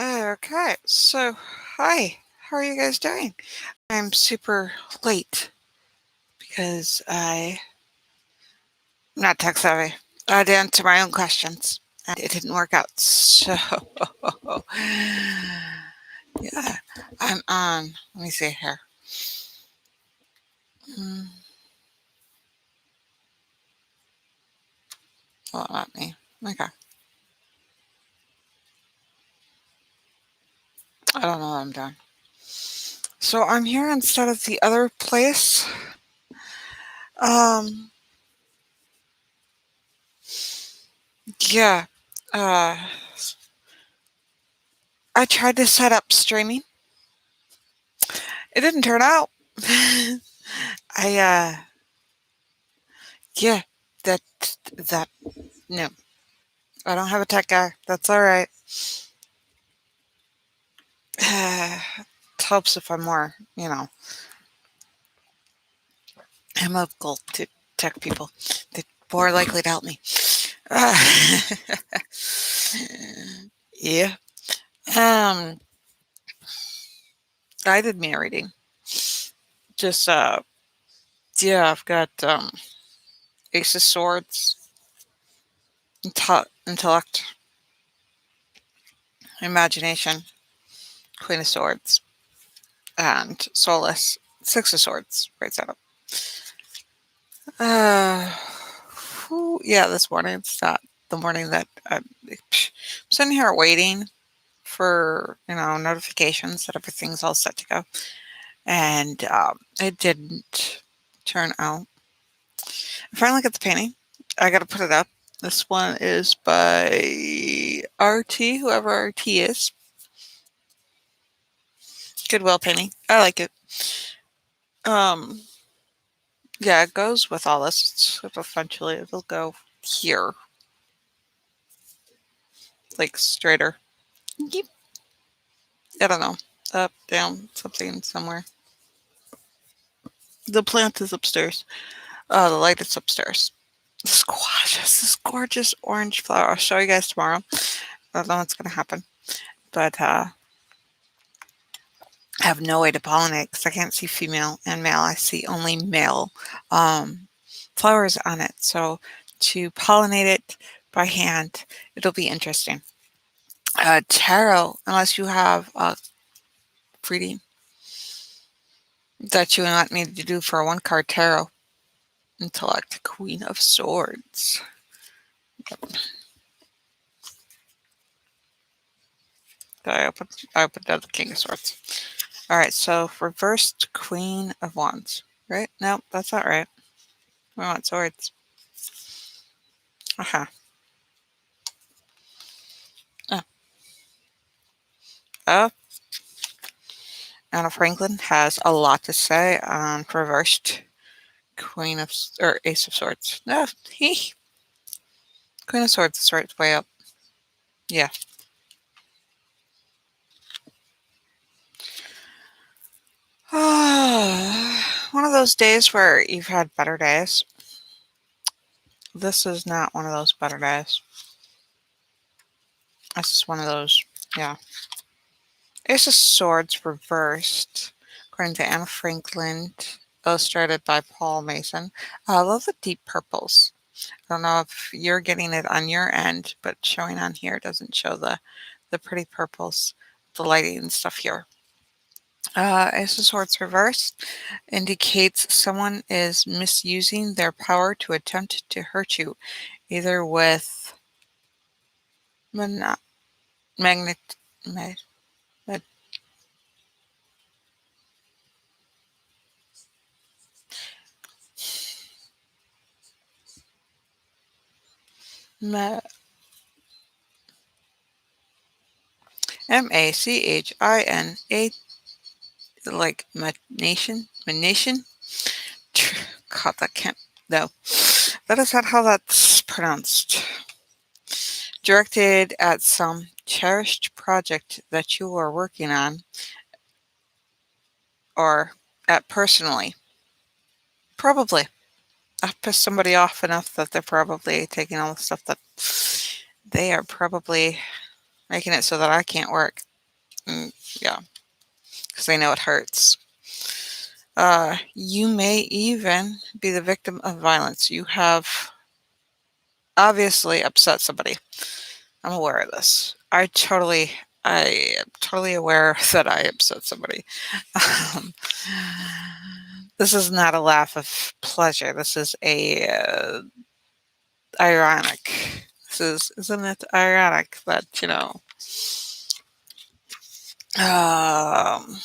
Okay, so hi, how are you guys doing? I'm super late because I'm not tech savvy. I did answer my own questions and it didn't work out. So, yeah, I'm on. Let me see here. Mm, well, not me. Okay, I don't know what I'm doing. So I'm here instead of the other place. Um, yeah, uh, I tried to set up streaming. It didn't turn out. I Yeah, that that no. I don't have a tech guy. That's all right. It helps if I'm more, analytical to tech people. They're more likely to help me. Uh, yeah. Um, I did me a reading. Just yeah, I've got Ace of Swords, intellect, imagination, Queen of Swords, and Solace, Six of Swords. Right side up. Uh, yeah, this morning. It's not the morning that I'm sitting here waiting for, notifications that everything's all set to go. And it didn't turn out. I finally got the painting. I got to put it up. This one is by RT, whoever RT is. Goodwill painting. I like it. Um, yeah, it goes with all this. Eventually, it'll go here, like straighter. Yep. I don't know. Up, down, something somewhere. The plant is upstairs. The light is upstairs. The squash has this gorgeous orange flower. I'll show you guys tomorrow. I don't know what's going to happen. But I have no way to pollinate because I can't see female and male. I see only male um, flowers on it. So to pollinate it by hand, it'll be interesting. Tarot, unless you have a reading that you want me to do for a one card tarot. Intellect, Queen of Swords. I opened up the King of Swords. All right, so reversed Queen of Wands. Right? No, that's not right. We want swords. Uh-huh. Oh. Oh. Anna Franklin has a lot to say on reversed Queen of or Ace of Swords. No, he Queen of Swords is right way up. Yeah. One of those days where you've had better days. This is not one of those better days. This is one of those, yeah. Ace of Swords reversed, according to Anna Franklin, illustrated by Paul Mason. I love the deep purples. I don't know if you're getting it on your end, but showing on here doesn't show the pretty purples, the lighting and stuff here. Ace of Swords reversed indicates someone is misusing their power to attempt to hurt you, either with magnet. ma- ma- ma- MACHINA, like manation. God, that can't. No, that is not how that's pronounced. Directed at some cherished project that you are working on, or at personally. Probably. I've pissed somebody off enough that they're probably taking all the stuff that they are probably making it so that I can't work. Yeah, because they know it hurts. You may even be the victim of violence. You have obviously upset somebody. I'm aware of this. I am totally aware that I upset somebody. Um, this is not a laugh of pleasure. This is a ironic. Isn't it ironic that um,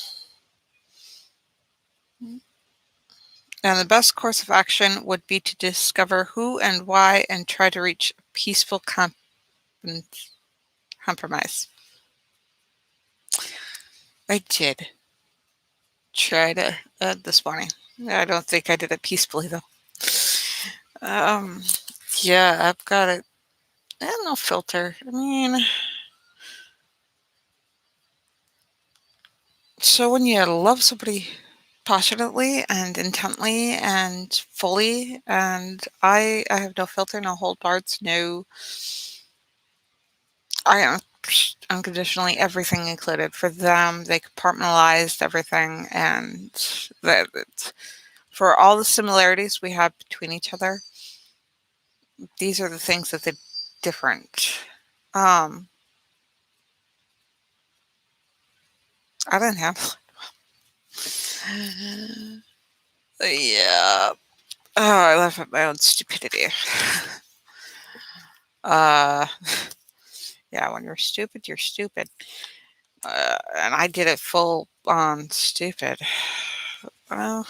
and the best course of action would be to discover who and why and try to reach peaceful compromise. I did try to this morning. I don't think I did it peacefully though. Um, yeah, I've got it. No filter. I mean, so when you love somebody passionately and intently and fully, and I have no filter, no hold bars, no, I am unconditionally everything included for them. They compartmentalized everything, and for all the similarities we have between each other, these are the things that they're different. Um, I didn't have. Yeah. Oh, I laugh at my own stupidity. Uh, yeah, when you're stupid, you're stupid. And I did it full on stupid. Well,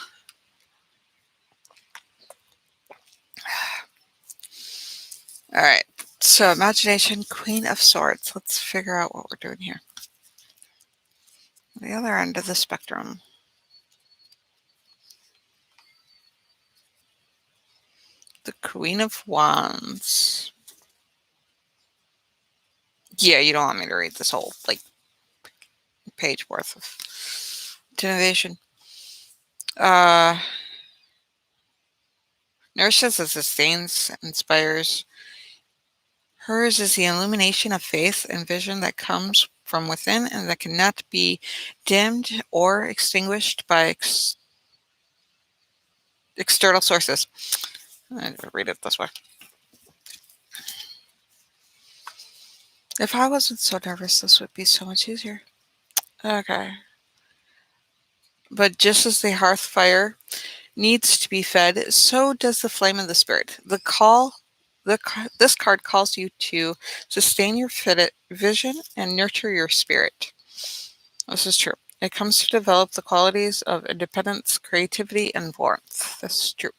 all right. So, imagination, Queen of Swords. Let's figure out what we're doing here. The other end of the spectrum. The Queen of Wands. Yeah, you don't want me to read this whole page worth of innovation. Uh, Nourishes and sustains, inspires. Hers is the illumination of faith and vision that comes from within and that cannot be dimmed or extinguished by external sources. I read it this way. If I wasn't so nervous, this would be so much easier. Okay. But just as the hearth fire needs to be fed, so does the flame of the spirit. This card calls you to sustain your vision and nurture your spirit. This is true. It comes to develop the qualities of independence, creativity, and warmth. This is true.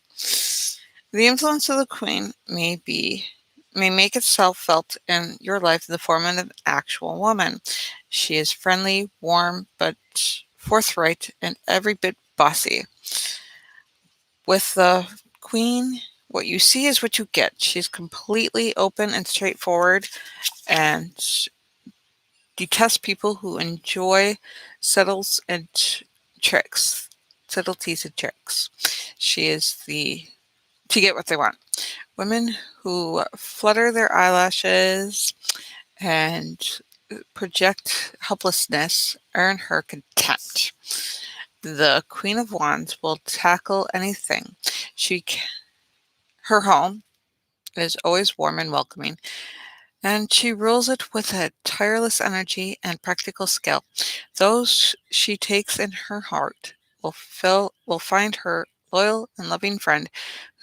The influence of the queen may make itself felt in your life in the form of an actual woman. She is friendly, warm, but forthright, and every bit bossy. With the queen, what you see is what you get. She's completely open and straightforward and detests people who enjoy tricks, subtleties and tricks. She is to get what they want. Women who flutter their eyelashes and project helplessness earn her contempt. The Queen of Wands will tackle anything. Her home is always warm and welcoming, and she rules it with a tireless energy and practical skill. Those she takes in her heart will find her loyal and loving friend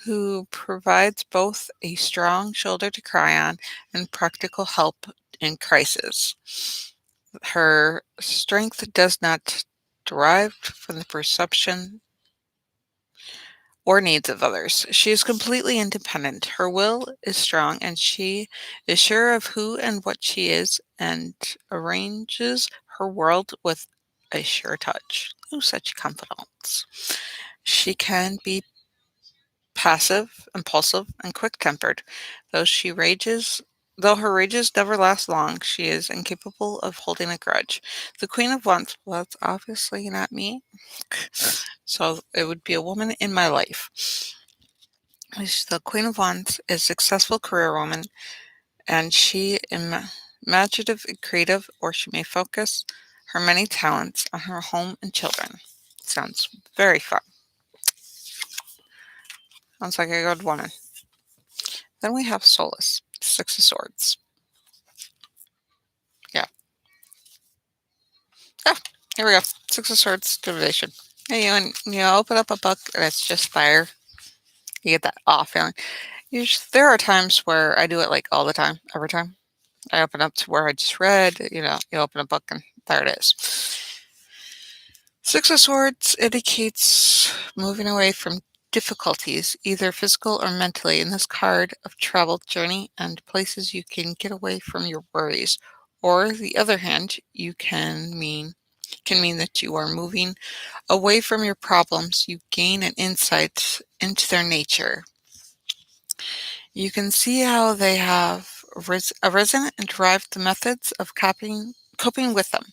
who provides both a strong shoulder to cry on and practical help in crisis. Her strength does not derive from the perception or needs of others. She is completely independent. Her will is strong, and she is sure of who and what she is and arranges her world with a sure touch. Oh, such confidence. She can be passive, impulsive, and quick-tempered. Though she rages Though her rages never last long, she is incapable of holding a grudge. The Queen of Wands, well, that's obviously not me. So it would be a woman in my life. The Queen of Wands is a successful career woman, and she imaginative and creative, or she may focus her many talents, and her home and children. Sounds very fun. Sounds like a good woman. Then we have Solus, Six of Swords. Yeah. Oh, here we go. Six of Swords, divination. Yeah, you open up a book and it's just fire. You get that awe feeling. There are times where I do it like all the time, every time. I open up to where I just read, you open a book and there it is. Six of Swords indicates moving away from difficulties, either physical or mentally. In this card of travel, journey, and places you can get away from your worries. Or the other hand, you can mean that you are moving away from your problems. You gain an insight into their nature. You can see how they have arisen and derived the methods of coping with them.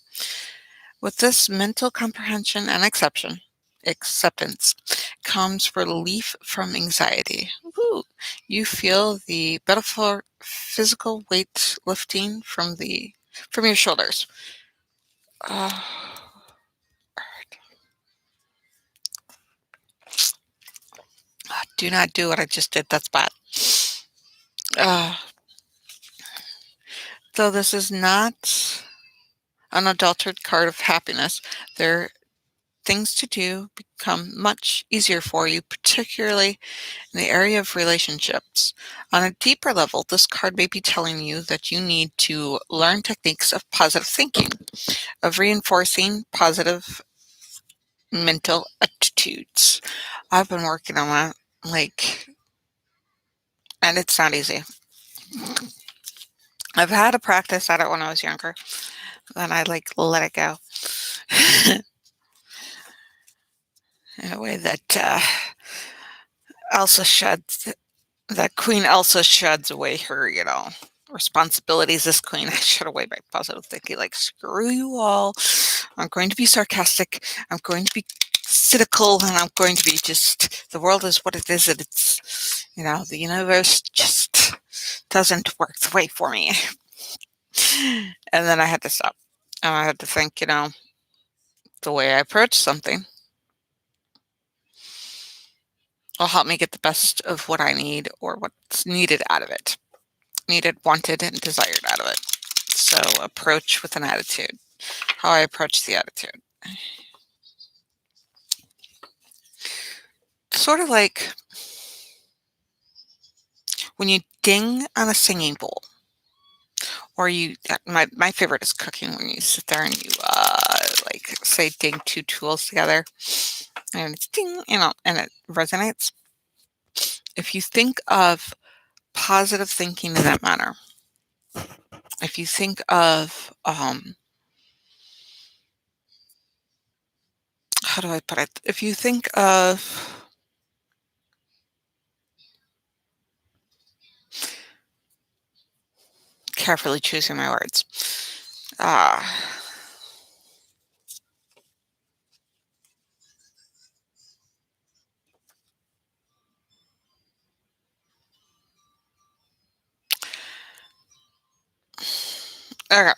With this mental comprehension and acceptance comes relief from anxiety. Woo. You feel the beneficial physical weight lifting from your shoulders. Uh, do not do what I just did. That's bad. Uh, though this is not an adulterated card of happiness, there things to do become much easier for you, particularly in the area of relationships. On a deeper level, this card may be telling you that you need to learn techniques of positive thinking, of reinforcing positive mental attitudes. I've been working on that, and it's not easy. I've had to practice at it when I was younger, then I let it go. In a way that Elsa sheds that Queen Elsa sheds away her, responsibilities as queen. I shed away my positive thinking, like, screw you all. I'm going to be sarcastic. I'm going to be cynical, and I'm going to be the world is what it is, and it's, the universe just doesn't work the way for me. And then I had to stop. And I had to think, the way I approach something will help me get the best of what I need or what's needed out of it. Needed, wanted, and desired out of it. So approach with an attitude. How I approach the attitude. Sort of like when you ding on a singing bowl. Or my favorite is cooking, when you sit there and you say ding two tools together and it's ding, and it resonates. If you think of positive thinking in that manner, if you think of how do I put it? If you think of carefully choosing my words. Okay.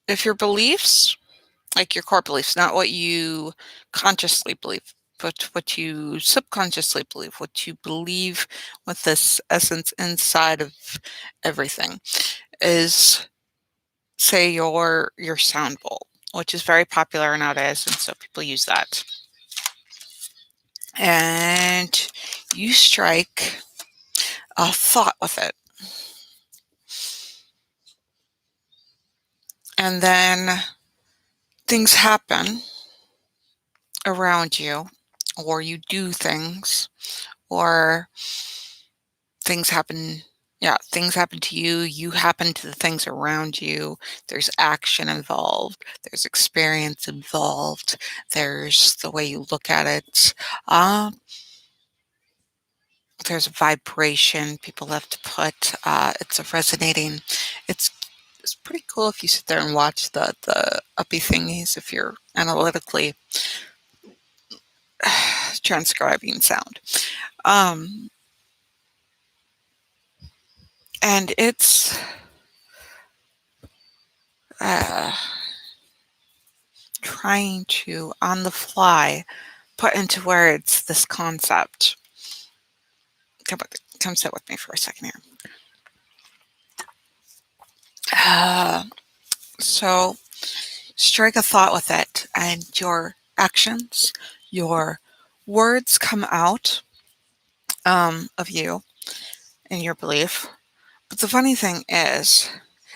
If your beliefs, like your core beliefs, not what you consciously believe, but what you subconsciously believe, what you believe with this essence inside of everything, is, say, your sound bowl, which is very popular nowadays, and so people use that. And you strike a thought with it. And then things happen around you, or you do things, or things happen. Yeah, things happen to you. You happen to the things around you. There's action involved. There's experience involved. There's the way you look at it. There's vibration people have to put. It's a resonating. It's it's pretty cool if you sit there and watch the uppy thingies, if you're analytically transcribing sound. Um, And it's uh, trying to, on the fly, put into words this concept. Come sit with me for a second here. Uh, so strike a thought with it, and your actions, your words come out of you and your belief. But the funny thing is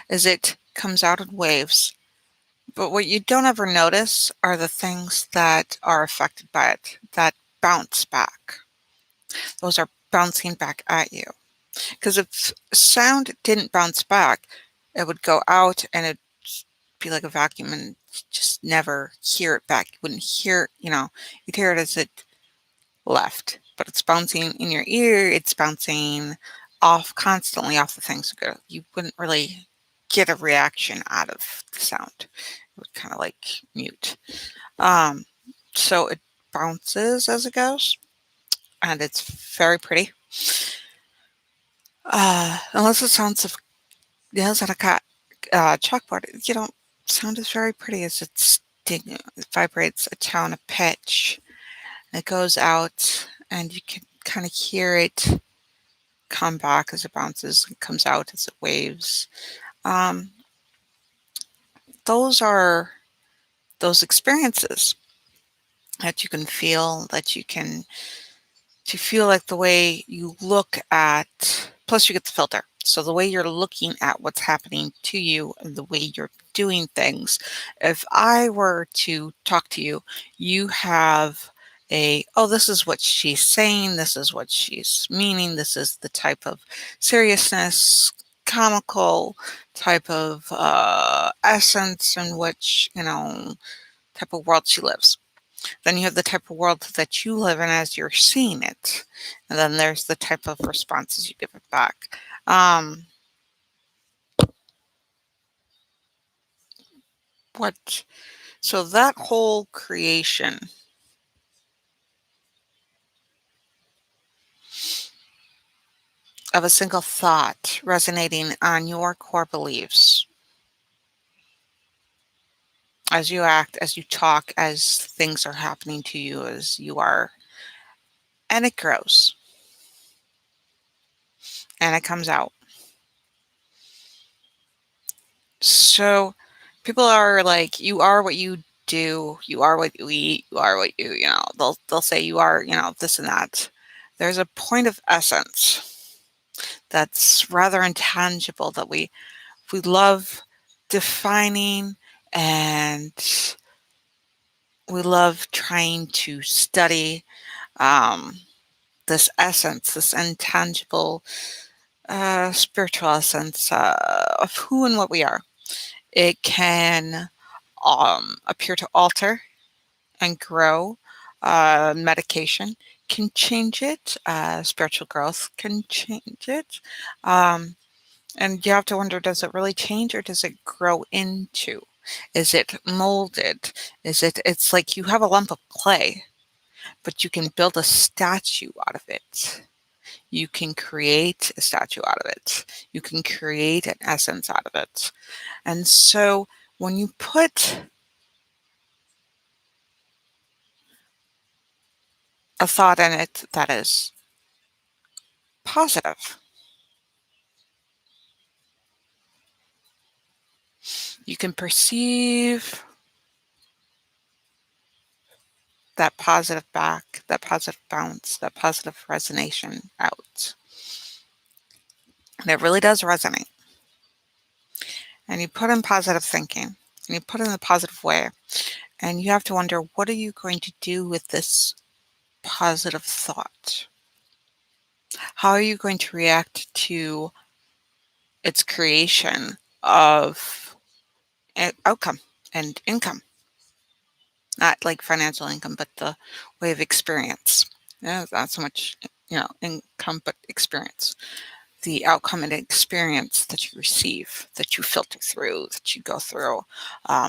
it comes out in waves. But what you don't ever notice are the things that are affected by it, that bounce back. Those are bouncing back at you. Because if sound didn't bounce back, it would go out and it'd be like a vacuum and just never hear it back. You wouldn't hear, you'd hear it as it left, but it's bouncing in your ear. It's bouncing off constantly off the things. You wouldn't really get a reaction out of the sound. It would kind of like mute. Um, so it bounces as it goes, and it's very pretty. Unless it sounds of nails on a chalkboard, sound is very pretty as it vibrates a tone, a pitch. It goes out, and you can kind of hear it come back as it bounces. It comes out as it waves. Um, those are those experiences that you can feel, that you can to feel like the way you look at, plus you get the filter. So the way you're looking at what's happening to you and the way you're doing things. If I were to talk to you, you have oh, this is what she's saying, this is what she's meaning, this is the type of seriousness, comical type of essence in which, type of world she lives. Then you have the type of world that you live in as you're seeing it. And then there's the type of responses you give it back. Um, what, so that whole creation of a single thought resonating on your core beliefs as you act, as you talk, as things are happening to you, as you are, and it grows and it comes out. So people are like, you are what you do, you are what you eat, you are what they'll say you are, this and that. There's a point of essence that's rather intangible that we love defining, and we love trying to study um, this essence, this intangible spiritual essence of who and what we are. It can appear to alter and grow. Medication can change it. Spiritual growth can change it. Um, and you have to wonder, does it really change or does it grow into? Is it molded? It's like you have a lump of clay, but you can build a statue out of it. You can create a statue out of it. You can create an essence out of it. And so when you put a thought in it that is positive, you can perceive that positive back, that positive bounce, that positive resonation out. And it really does resonate. And you put in positive thinking, and you put it in a positive way. And you have to wonder, what are you going to do with this positive thought? How are you going to react to its creation of outcome and income? Not like financial income, but the way of experience. Not so much, income, but experience. The outcome and experience that you receive, that you filter through, that you go through,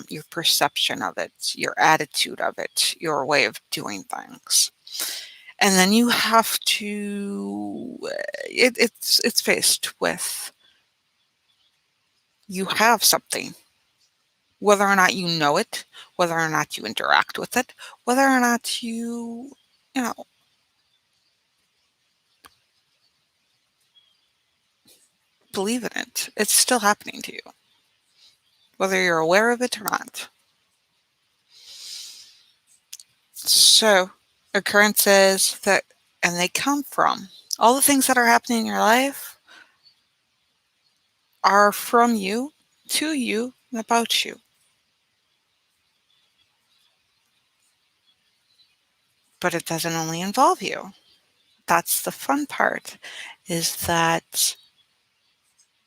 your perception of it, your attitude of it, your way of doing things. And then you have to, it's faced with You have something. Whether or not you know it, whether or not you interact with it, whether or not you know, believe in it, it's still happening to you, whether you're aware of it or not. So, occurrences that, and they come from all the things that are happening in your life are from you, to you, and about you. But it doesn't only involve you. That's the fun part, is that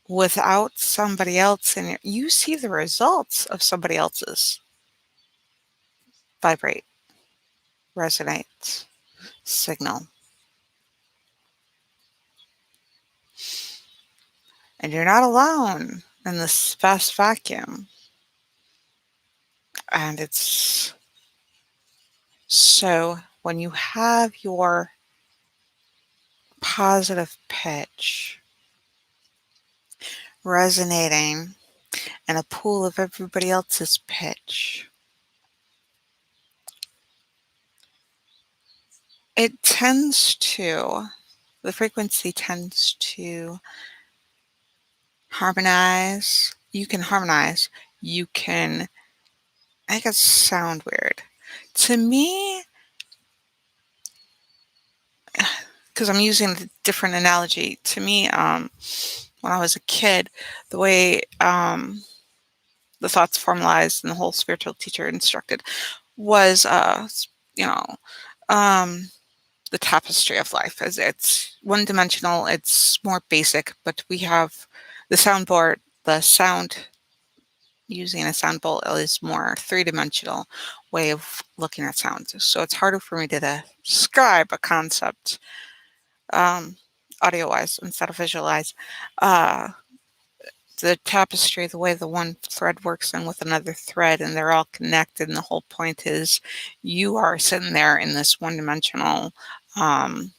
without somebody else in it, you see the results of somebody else's vibrate, resonate, signal. And you're not alone in this vast vacuum. And it's so when you have your positive pitch resonating in a pool of everybody else's pitch, it tends to, the frequency tends to harmonize. You can harmonize. You can make it sound weird. To me, because I'm using a different analogy, to me, when I was a kid, the way the thoughts formalized and the whole spiritual teacher instructed was, you know, um, the tapestry of life. As it's one dimensional, it's more basic, but we have the soundboard, the sound using a sound bowl is more three-dimensional way of looking at sound. So it's harder for me to describe a concept um, audio-wise instead of visualize. Uh, the tapestry, the way the one thread works in with another thread, and they're all connected. And the whole point is you are sitting there in this one-dimensional um,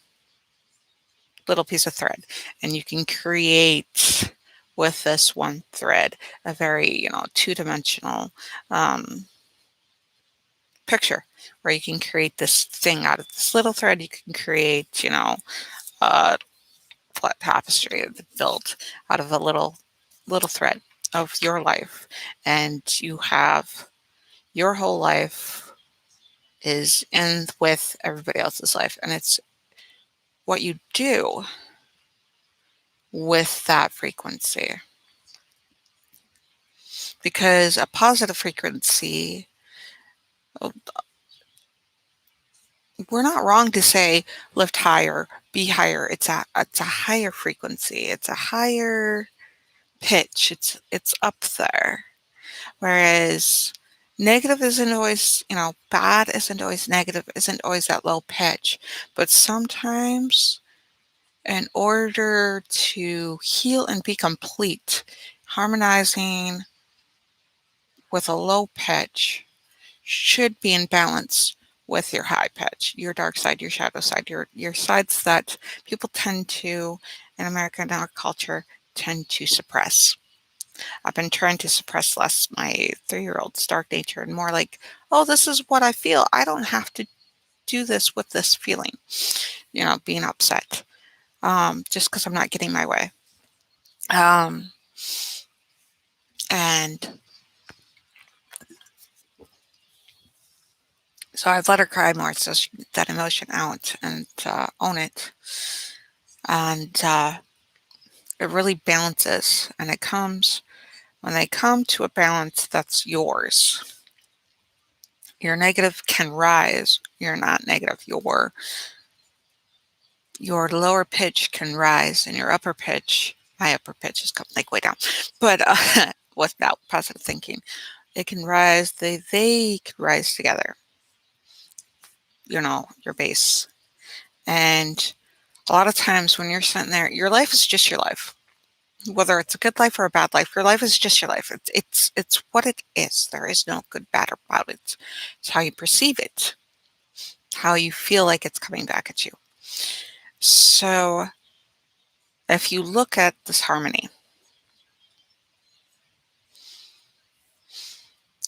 little piece of thread, and you can create with this one thread a very, two-dimensional picture where you can create this thing out of this little thread. You can create, a flat tapestry built out of a little thread of your life, and you have your whole life is in with everybody else's life, and it's what you do with that frequency, because a positive frequency, we're not wrong to say lift higher, be higher. It's a higher frequency, it's a higher pitch, it's up there. Whereas negative isn't always, bad isn't always negative, isn't always that low pitch. But sometimes, in order to heal and be complete, harmonizing with a low pitch should be in balance with your high pitch, your dark side, your shadow side, your sides that people tend to, in American culture, tend to suppress. I've been trying to suppress less my 3-year-old's dark nature and more like, oh, this is what I feel. I don't have to do this with this feeling, being upset, just because I'm not getting my way. Um, and so I've let her cry more so she can get that emotion out and own it. And it really balances. And it comes, when they come to a balance that's yours, your negative can rise. You're not negative. Your lower pitch can rise, and your upper pitch, my upper pitch is coming like way down, but without positive thinking, it can rise. They can rise together. Your base, and a lot of times when you're sitting there, your life is just your life. Whether it's a good life or a bad life, your life is just your life. It's what it is. There is no good, bad, or about it. It's how you perceive it, how you feel like it's coming back at you. So if you look at this harmony,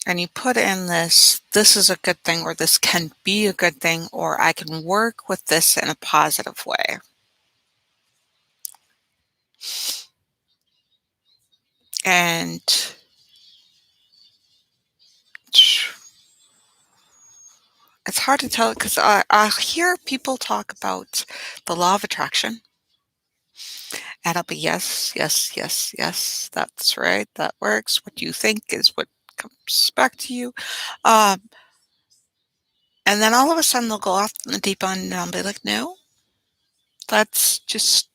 and you put in this is a good thing, or this can be a good thing, or I can work with this in a positive way. And it's hard to tell because I hear people talk about the law of attraction, and I'll be yes, yes, yes, yes, that's right, that works. What you think is what comes back to you. Um, and then all of a sudden they'll go off in the deep end and I'll be like, no, that's just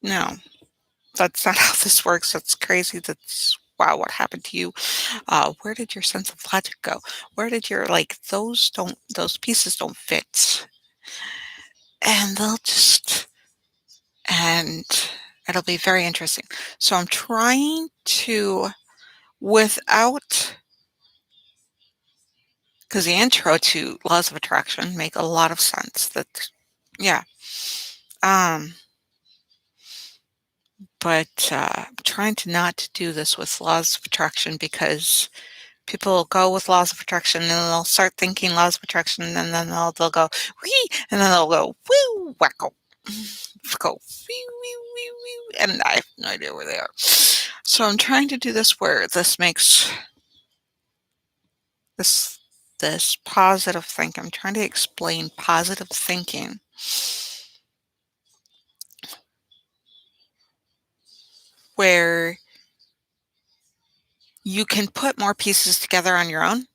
no, that's not how this works. That's crazy. That's wow, what happened to you? Where did your sense of logic go? Where did your like those pieces don't fit? And they'll just and it'll be very interesting. So I'm trying to without because the intro to laws of attraction make a lot of sense. That yeah. Um, but I'm trying to not do this with laws of attraction because people go with laws of attraction and then they'll start thinking laws of attraction and then they'll go wee and then they'll go woo wacko go wee wee wee wee and I have no idea where they are. So I'm trying to do this where this makes this this positive thinking. I'm trying to explain positive thinking where you can put more pieces together on your own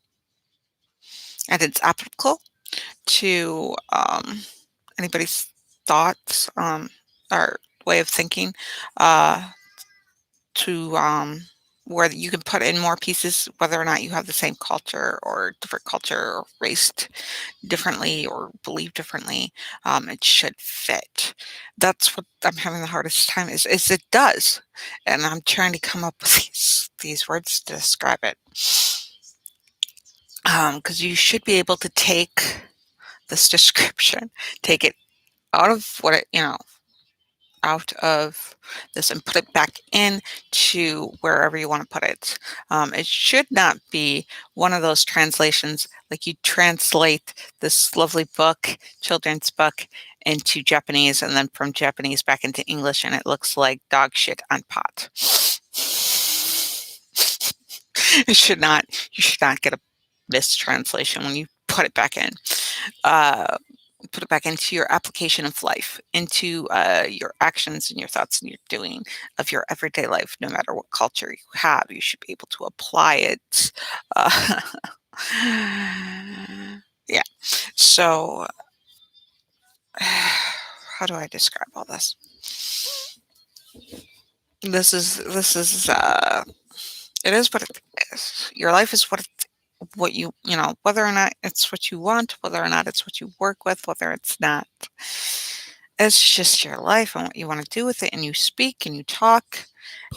and it's applicable to anybody's thoughts or way of thinking uh, to where you can put in more pieces whether or not you have the same culture or different culture or race differently or believe differently. It should fit. That's what I'm having the hardest time is it does, and I'm trying to come up with these words to describe it. Because you should be able to take this description, take it out of what it, out of this and put it back in to wherever you want to put it. It should not be one of those translations like you translate this lovely book, children's book, into Japanese and then from Japanese back into English and it looks like dog shit on pot. It should not, you should not get a mistranslation when you put it back in. Uh, put it back into your application of life, into your actions and your thoughts and your doing of your everyday life, no matter what culture you have, you should be able to apply it. Uh, yeah. So, how do I describe all this? This is it is what it is. Your life is what whether or not it's what you want, whether or not it's what you work with, whether it's not. It's just your life and what you want to do with it, and you speak and you talk,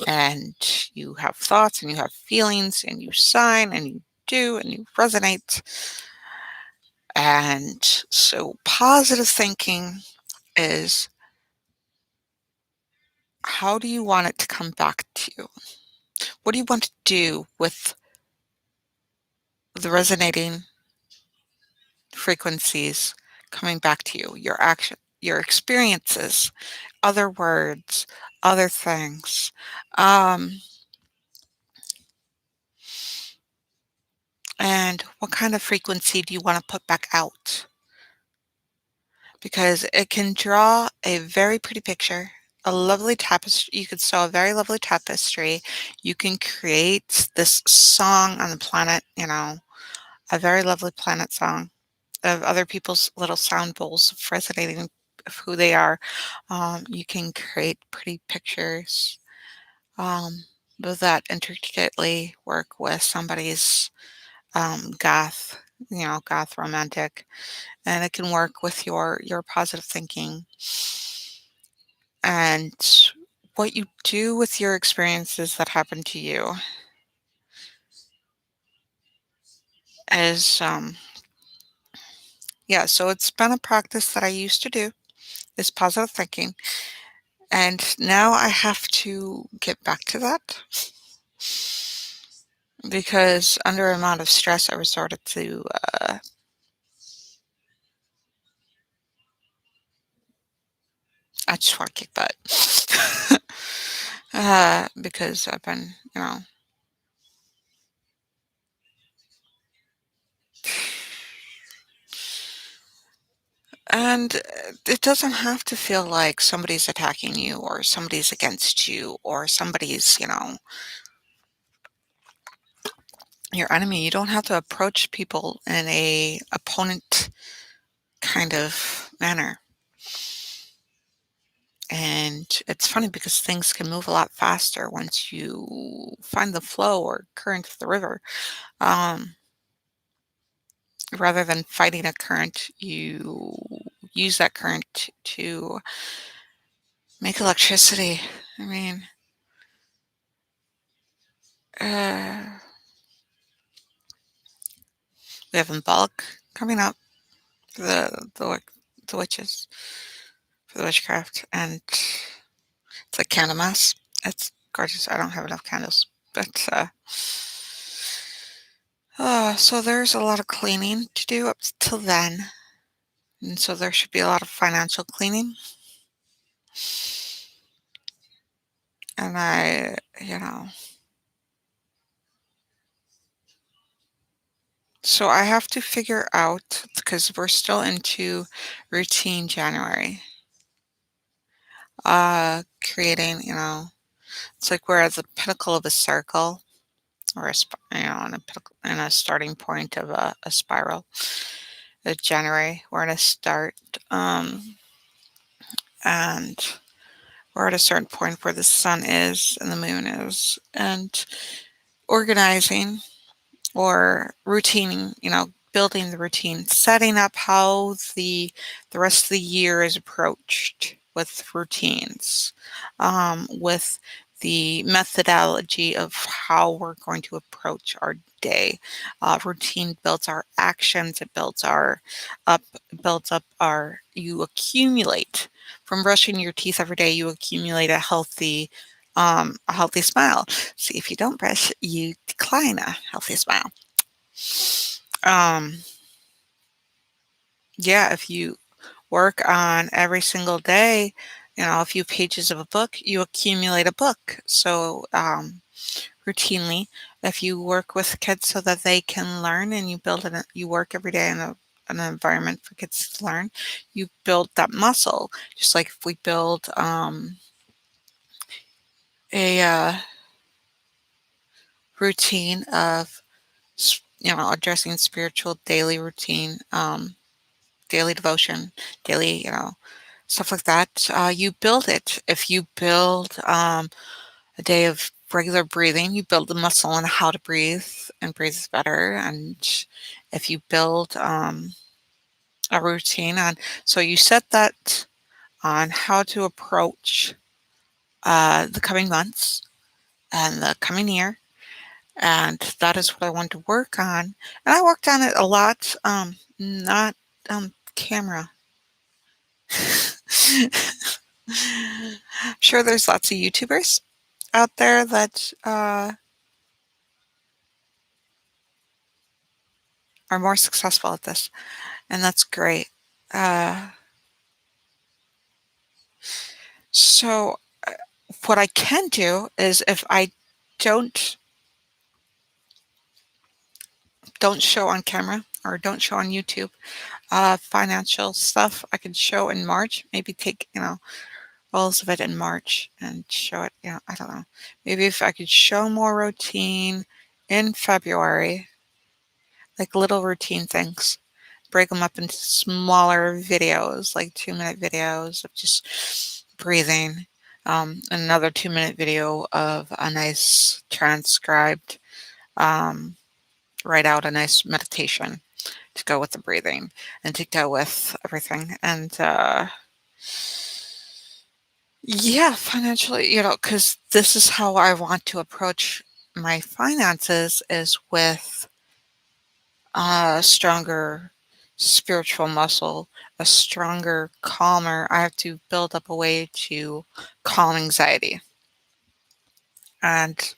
and you have thoughts and you have feelings, and you sign and you do and you resonate. And so, positive thinking is how do you want it to come back to you? What do you want to do with the resonating frequencies coming back to you, your action, your experiences, other words, other things. Um, and what kind of frequency do you want to put back out? Because it can draw a very pretty picture, a lovely tapestry. You could sew a very lovely tapestry. You can create this song on the planet, a very lovely planet song of other people's little sound bowls of resonating of who they are. You can create pretty pictures with that intricately work with somebody's goth, goth romantic, and it can work with your positive thinking and what you do with your experiences that happen to you is yeah, so it's been a practice that I used to do is positive thinking. And now I have to get back to that. because under amount of stress, I resorted to, I just want to kick butt. Because I've been, and it doesn't have to feel like somebody's attacking you or somebody's against you or somebody's, your enemy. You don't have to approach people in a opponent kind of manner. And it's funny because things can move a lot faster once you find the flow or current of the river. Um, Rather than fighting a current, you use that current to make electricity. I mean, uh, we have Balk coming up, the witches for the witchcraft, and it's a candle mass. It's gorgeous. I don't have enough candles, but so there's a lot of cleaning to do up till then, and so there should be a lot of financial cleaning. And so I have to figure out because we're still into routine January. Creating, it's like we're at the pinnacle of a circle or on a pinnacle and a starting point of a spiral. January, we're at a start, and we're at a certain point where the sun is and the moon is, and organizing or routining, building the routine, setting up how the rest of the year is approached with routines, with the methodology of how we're going to approach our day. Routine builds our actions. It up, builds up our. You accumulate from brushing your teeth every day. You accumulate a healthy smile. See, if you don't brush, you decline a healthy smile. Um, yeah, if you work on every single day, a few pages of a book, you accumulate a book. So, routinely, if you work with kids so that they can learn and you work every day in an environment for kids to learn, you build that muscle. Just like if we build a routine of, addressing spiritual daily routine, daily devotion, daily, stuff like that. You build it. If you build a day of regular breathing, you build the muscle on how to breathe and breathe better. And if you build a routine on, so you set that on how to approach the coming months and the coming year. And that is what I want to work on. And I worked on it a lot, not camera. Sure, there's lots of YouTubers out there that are more successful at this, and that's great. Uh, so, uh, what I can do is if I don't don't show on camera or don't show on YouTube, financial stuff I can show in March. Maybe take rolls of it in March and show it. I don't know. Maybe if I could show more routine in February, like little routine things. Break them up into smaller videos, like 2-minute videos of just breathing. Another 2-minute video of a nice transcribed, um, write out a nice meditation to go with the breathing and to go with everything. And yeah, financially, because this is how I want to approach my finances is with a stronger spiritual muscle, a stronger, calmer. I have to build up a way to calm anxiety. And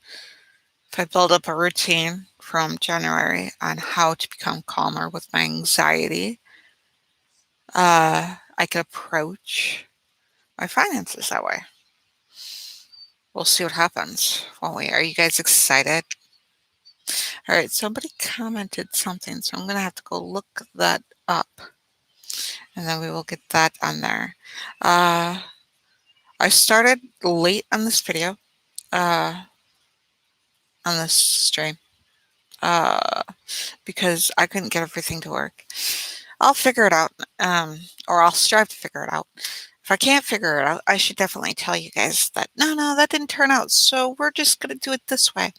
If I build up a routine from January on how to become calmer with my anxiety, I could approach my finances that way. We'll see what happens, won't we? Are you guys excited? All right, somebody commented something, so I'm going to have to go look that up, and then we will get that on there. Uh, I started late on this video, on this stream, uh, because I couldn't get everything to work. I'll figure it out, or I'll strive to figure it out. If I can't figure it out, I should definitely tell you guys that no, that didn't turn out. So we're just going to do it this way.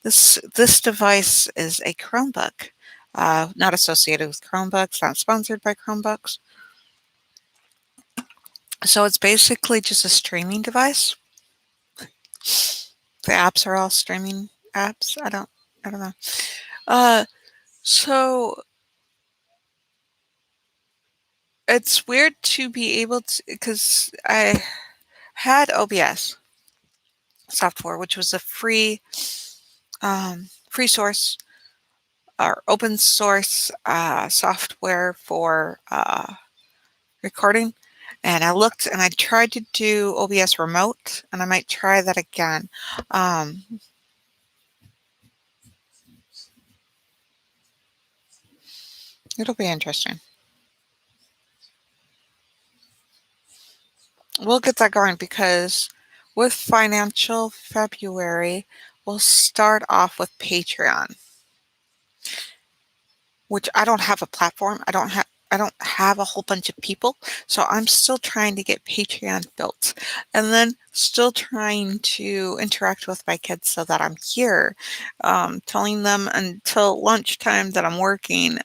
This device is a Chromebook, not associated with Chromebooks, not sponsored by Chromebooks. So it's basically just a streaming device. The apps are all streaming apps. I don't know. Uh, so it's weird to be able to, because I had OBS software, which was a free source or open source software for recording. And I looked and I tried to do OBS remote, and I might try that again. It'll be interesting. We'll get that going because with Financial February, we'll start off with Patreon, which I don't have a platform. I don't have a whole bunch of people, so I'm still trying to get Patreon built, and then still trying to interact with my kids so that I'm here, telling them until lunchtime that I'm working.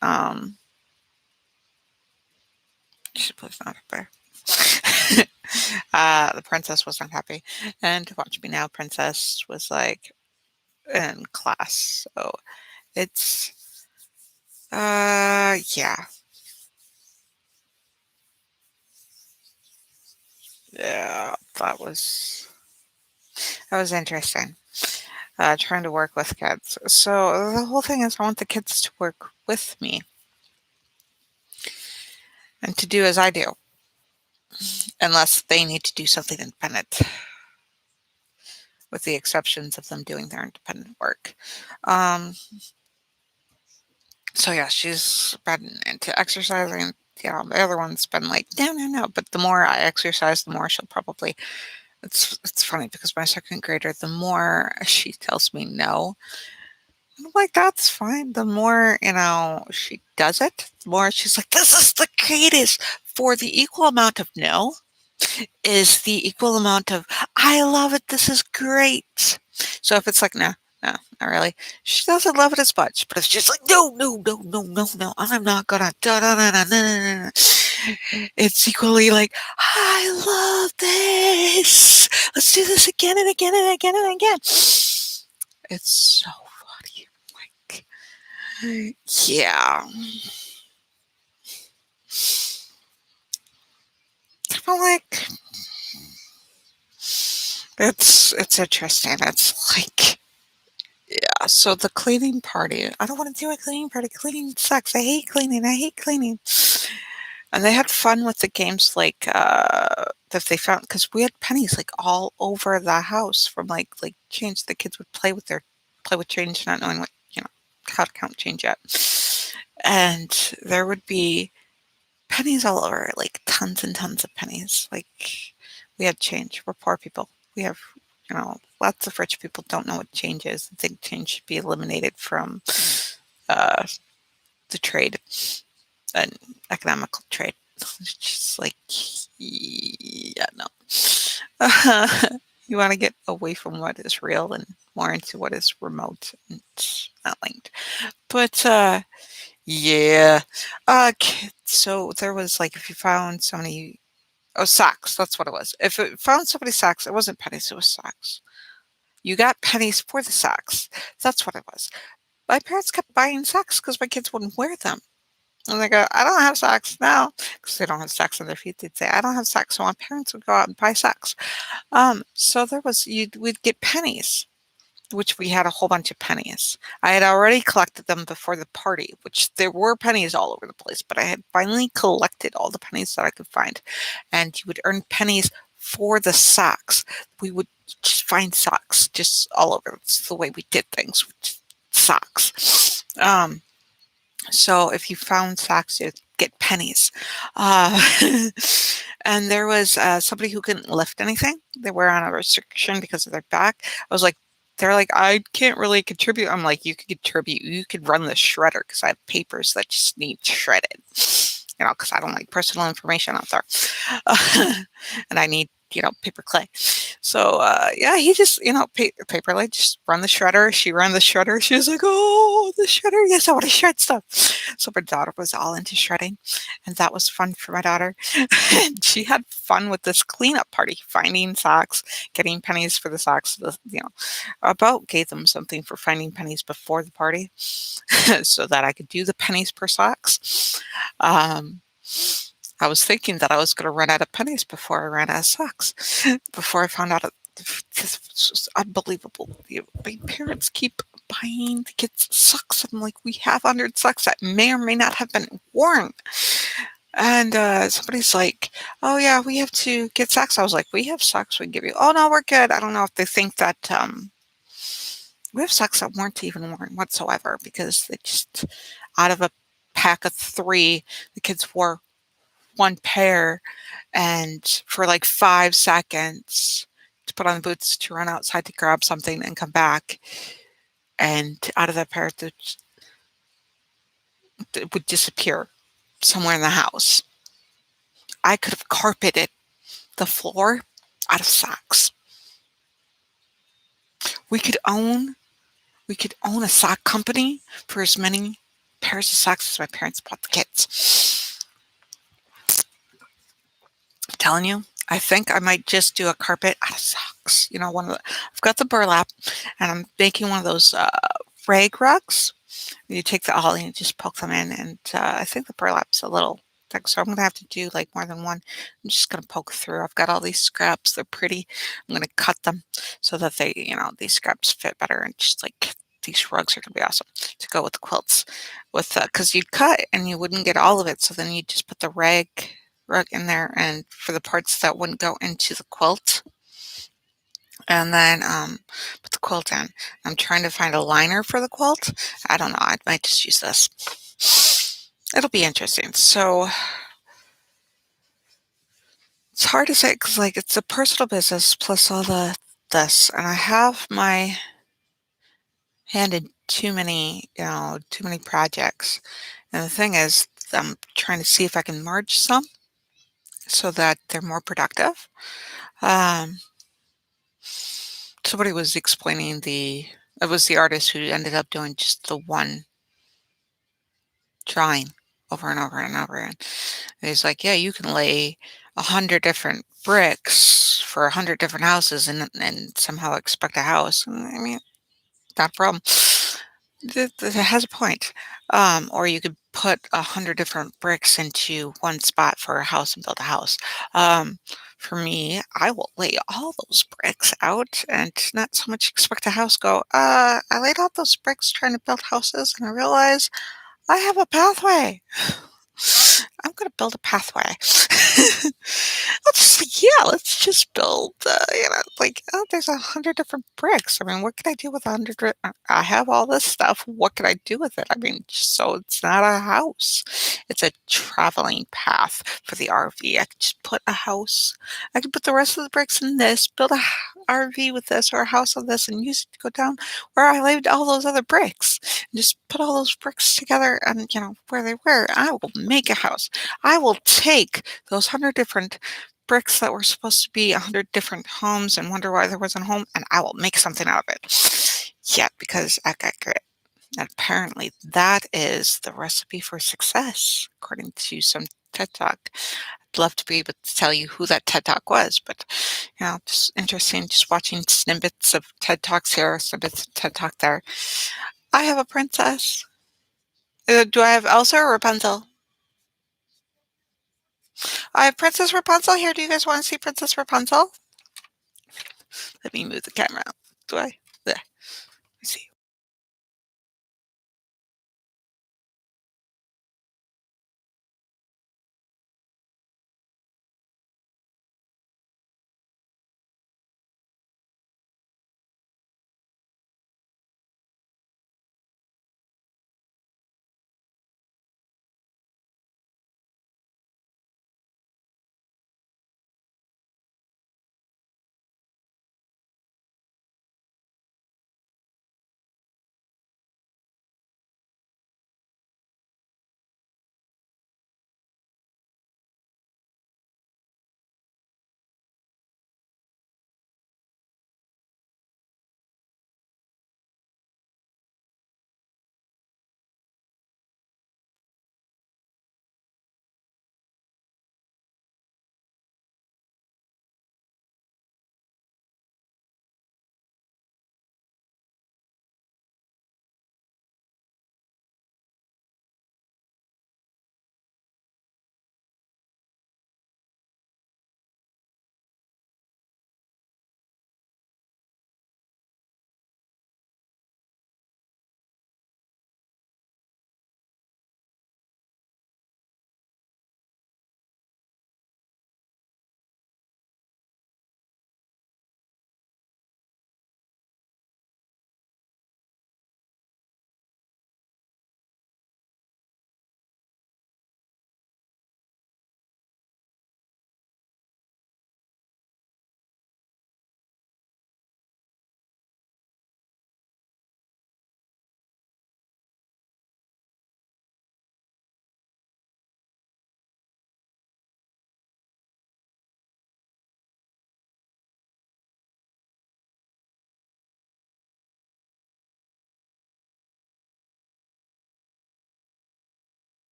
She please not up there. The princess was not happy, and Watch Me Now princess was like in class, so it's yeah. Yeah, that was interesting. Trying to work with kids. So the whole thing is I want the kids to work with me and to do as I do, unless they need to do something independent, with the exceptions of them doing their independent work. Um, so yeah, she's been into exercising. Yeah, the other one's been like, no. But the more I exercise, the more she'll probably. It's funny because my second grader, the more she tells me no, I'm like, that's fine. The more, she does it, the more she's like, this is the greatest. For the equal amount of no is the equal amount of, I love it. This is great. So if it's like, no, not really. She doesn't love it as much. But if she's like, no, I'm not gonna, da, da, da, da, da, da, da. It's equally like, I love this. Let's do this again and again and again and again. It's so funny. Like, yeah. But like, it's interesting. It's like, yeah. So the cleaning party. I don't want to do a cleaning party. Cleaning sucks. I hate cleaning. I hate cleaning. And they had fun with the games like that they found because we had pennies like all over the house from like change. The kids would play with change, not knowing what how to count change yet. And there would be pennies all over, like tons and tons of pennies. Like we had change. We're poor people. We have lots of rich people don't know what change is. They think change should be eliminated from uh, the trade and economical trade. It's just like, yeah, no. You want to get away from what is real and more into what is remote and not linked. But yeah. So there was like if you found somebody, oh, socks, that's what it was. If it found somebody's socks, it wasn't pennies, it was socks. You got pennies for the socks. That's what it was. My parents kept buying socks because my kids wouldn't wear them. And they go, I don't have socks now because they don't have socks on their feet. They'd say, I don't have socks. So my parents would go out and buy socks. So we'd get pennies. which we had a whole bunch of pennies. I had already collected them before the party, which there were pennies all over the place, but I had finally collected all the pennies that I could find. And you would earn pennies for the socks. We would just find socks just all over. It's the way we did things with socks. So if you found socks, you'd get pennies. Uh, and there was somebody who couldn't lift anything. They were on a restriction because of their back. I was like, they're like, I can't really contribute. I'm like, you could contribute. You could run the shredder because I have papers that just need shredded. Because I don't like personal information out there. And I need, paper clay. So, yeah, he just, paper clay, just run the shredder. She ran the shredder. She was like, oh, the shredder. Yes, I want to shred stuff. So my daughter was all into shredding, and that was fun for my daughter. And she had fun with this cleanup party, finding socks, getting pennies for the socks. About gave them something for finding pennies before the party so that I could do the pennies per socks. Um, I was thinking that I was going to run out of pennies before I ran out of socks. Before I found out this was unbelievable. My parents keep buying the kids socks. I'm like, we have 100 socks that may or may not have been worn. And somebody's like, oh yeah, we have to get socks. I was like, we have socks we can give you. Oh no, we're good. I don't know if they think that we have socks that weren't even worn whatsoever because they just, out of a pack of 3, the kids wore one pair and for like 5 seconds to put on the boots to run outside to grab something and come back. And out of that pair, it would disappear somewhere in the house. I could have carpeted the floor out of socks. We could own a sock company for as many pairs of socks as my parents bought the kids. I'm telling you, I think I might just do a carpet out of socks. I've got the burlap, and I'm making one of those rag rugs. You take the ollie and just poke them in, and I think the burlap's a little thick, so I'm going to have to do like more than one. I'm just going to poke through. I've got all these scraps. They're pretty. I'm going to cut them so that these scraps fit better, and just like these rugs are going to be awesome to go with the quilts. Because you'd cut and you wouldn't get all of it, so then you just put the rug in there, and for the parts that wouldn't go into the quilt, and then put the quilt in. I'm trying to find a liner for the quilt. I don't know. I might just use this. It'll be interesting. So it's hard to say because it's a personal business plus all this, and I have my hand in too many projects. And the thing is, I'm trying to see if I can merge some so that they're more productive. Um, Somebody was explaining it was the artist who ended up doing just the one drawing over and over and over again. And he's like, yeah, you can lay 100 different bricks for 100 different houses and somehow expect a house. I mean, not a problem. It has a point. Or you could put 100 different bricks into one spot for a house and build a house. For me, I will lay all those bricks out and not so much expect a house. I laid out those bricks trying to build houses and I realized I have a pathway. I'm going to build a pathway. Let's just build, there's 100 different bricks. I mean, what can I do with 100? I have all this stuff. What can I do with it? I mean, just so it's not a house. It's a traveling path for the RV. I could just put a house. I could put the rest of the bricks in this, build a RV with this or a house on this and use it to go down where I laid all those other bricks and just put all those bricks together and, where they were. I will make a house. I will take those 100 different bricks that were supposed to be 100 different homes and wonder why there wasn't a home, and I will make something out of it. Yeah, because I got grit. And apparently that is the recipe for success, according to some TED Talk. I'd love to be able to tell you who that TED Talk was, but just interesting, just watching snippets of TED Talks here, snippets of TED Talk there. I have a princess. Do I have Elsa or Rapunzel? I have Princess Rapunzel here. Do you guys want to see Princess Rapunzel? Let me move the camera. Do I? Blech. Let's see.